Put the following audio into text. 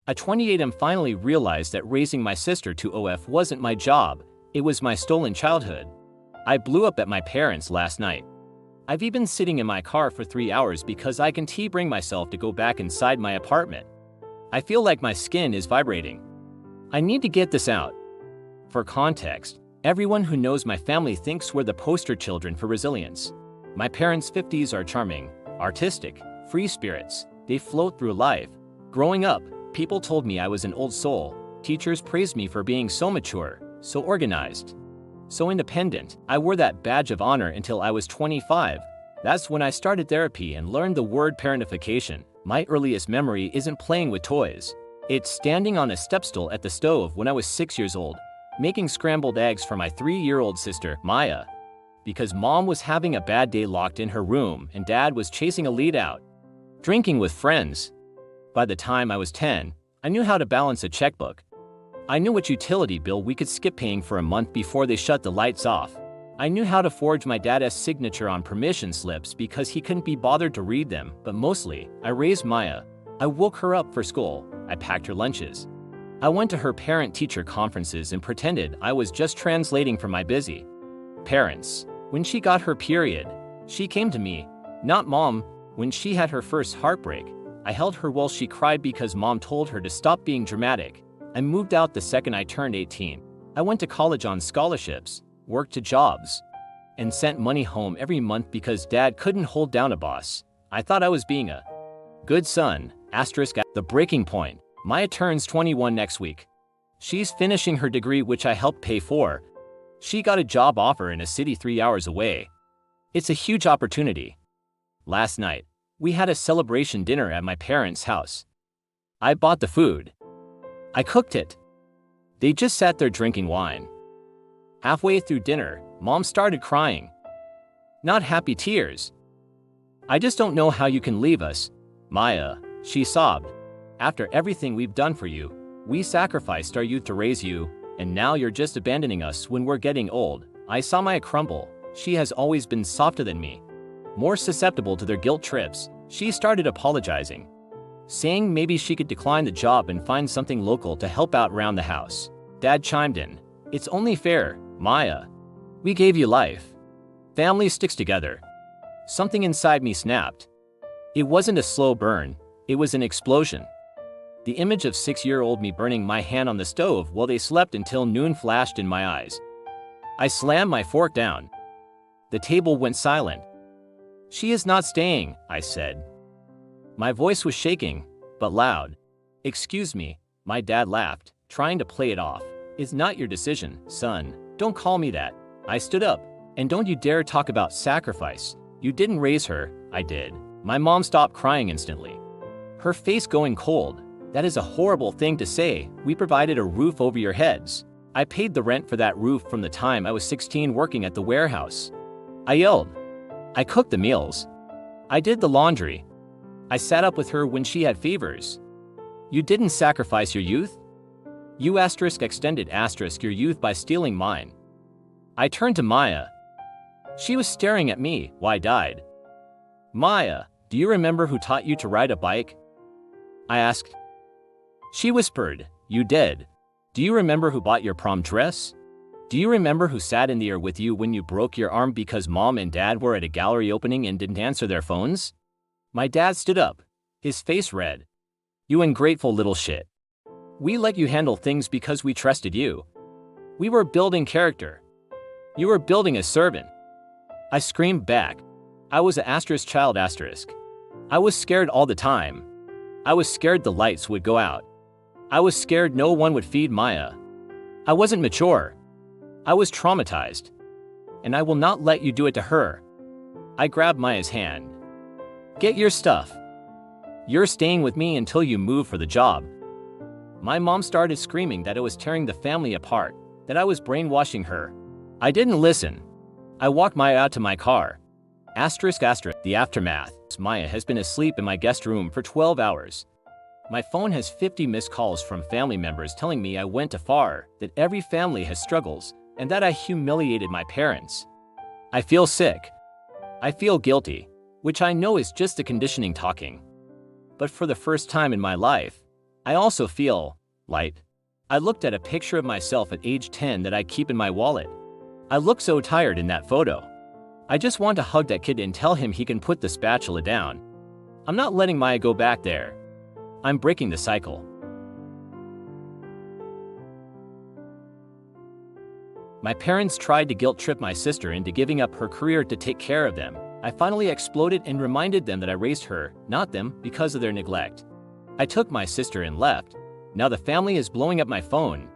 At 28, I finally realized that raising my sister to OF wasn't my job, it was my stolen childhood. I blew up at my parents last night. I've even sitting in my car for 3 hours because I can't bring myself to go back inside my apartment. I feel like my skin is vibrating. I need to get this out. For context, everyone who knows my family thinks we're the poster children for resilience. My parents' 50s are charming, artistic, free spirits. They float through life. Growing up, people told me I was an old soul. Teachers praised me for being so mature, so organized, so independent. I wore that badge of honor until I was 25. That's when I started therapy and learned the word parentification. My earliest memory isn't playing with toys. It's standing on a stepstool at the stove when I was 6 years old, making scrambled eggs for my 3-year-old sister, Maya. Because mom was having a bad day locked in her room and dad was chasing a lead out. Drinking with friends. By the time I was 10, I knew how to balance a checkbook. I knew which utility bill we could skip paying for a month before they shut the lights off. I knew how to forge my dad's signature on permission slips because he couldn't be bothered to read them, but mostly, I raised Maya. I woke her up for school. I packed her lunches. I went to her parent-teacher conferences and pretended I was just translating for my busy parents. When she got her period, she came to me, not mom. When she had her first heartbreak, I held her while she cried because mom told her to stop being dramatic. I moved out the second I turned 18. I went to college on scholarships, worked 2 jobs, and sent money home every month because dad couldn't hold down a boss. I thought I was being a good son. Asterisk at the breaking point. Maya turns 21 next week. She's finishing her degree, which I helped pay for. She got a job offer in a city 3 hours away. It's a huge opportunity. Last night, we had a celebration dinner at my parents' house. I bought the food. I cooked it. They just sat there drinking wine. Halfway through dinner, mom started crying. Not happy tears. I just don't know how you can leave us, Maya, she sobbed. After everything we've done for you, we sacrificed our youth to raise you, and now you're just abandoning us when we're getting old. I saw Maya crumble. She has always been softer than me, more susceptible to their guilt trips. She started apologizing, saying maybe she could decline the job and find something local to help out around the house. Dad chimed in. It's only fair, Maya. We gave you life. Family sticks together. Something inside me snapped. It wasn't a slow burn, it was an explosion. The image of 6-year-old me burning my hand on the stove while they slept until noon flashed in my eyes. I slammed my fork down. The table went silent. She is not staying, I said. My voice was shaking, but loud. Excuse me, my dad laughed, trying to play it off. It's not your decision, son. Don't call me that. I stood up. And don't you dare talk about sacrifice. You didn't raise her, I did. My mom stopped crying instantly, her face going cold. That is a horrible thing to say. We provided a roof over your heads. I paid the rent for that roof from the time I was 16 working at the warehouse. I yelled. I cooked the meals. I did the laundry. I sat up with her when she had fevers. You didn't sacrifice your youth? You extended your youth by stealing mine. I turned to Maya. She was staring at me. Wide-eyed. Maya, do you remember who taught you to ride a bike? I asked. She whispered, you did. Do you remember who bought your prom dress? Do you remember who sat in the air with you when you broke your arm because mom and dad were at a gallery opening and didn't answer their phones? My dad stood up, his face red. You ungrateful little shit. We let you handle things because we trusted you. We were building character. You were building a servant. I screamed back. I was a child. I was scared all the time. I was scared the lights would go out. I was scared no one would feed Maya. I wasn't mature. I was traumatized. And I will not let you do it to her. I grabbed Maya's hand. Get your stuff. You're staying with me until you move for the job. My mom started screaming that it was tearing the family apart, that I was brainwashing her. I didn't listen. I walked Maya out to my car. The aftermath. Maya has been asleep in my guest room for 12 hours. My phone has 50 missed calls from family members telling me I went too far, that every family has struggles, and that I humiliated my parents. I feel sick. I feel guilty, which I know is just the conditioning talking. But for the first time in my life, I also feel light. I looked at a picture of myself at age 10 that I keep in my wallet. I look so tired in that photo. I just want to hug that kid and tell him he can put the spatula down. I'm not letting Maya go back there. I'm breaking the cycle. My parents tried to guilt trip my sister into giving up her career to take care of them. I finally exploded and reminded them that I raised her, not them, because of their neglect. I took my sister and left. Now the family is blowing up my phone.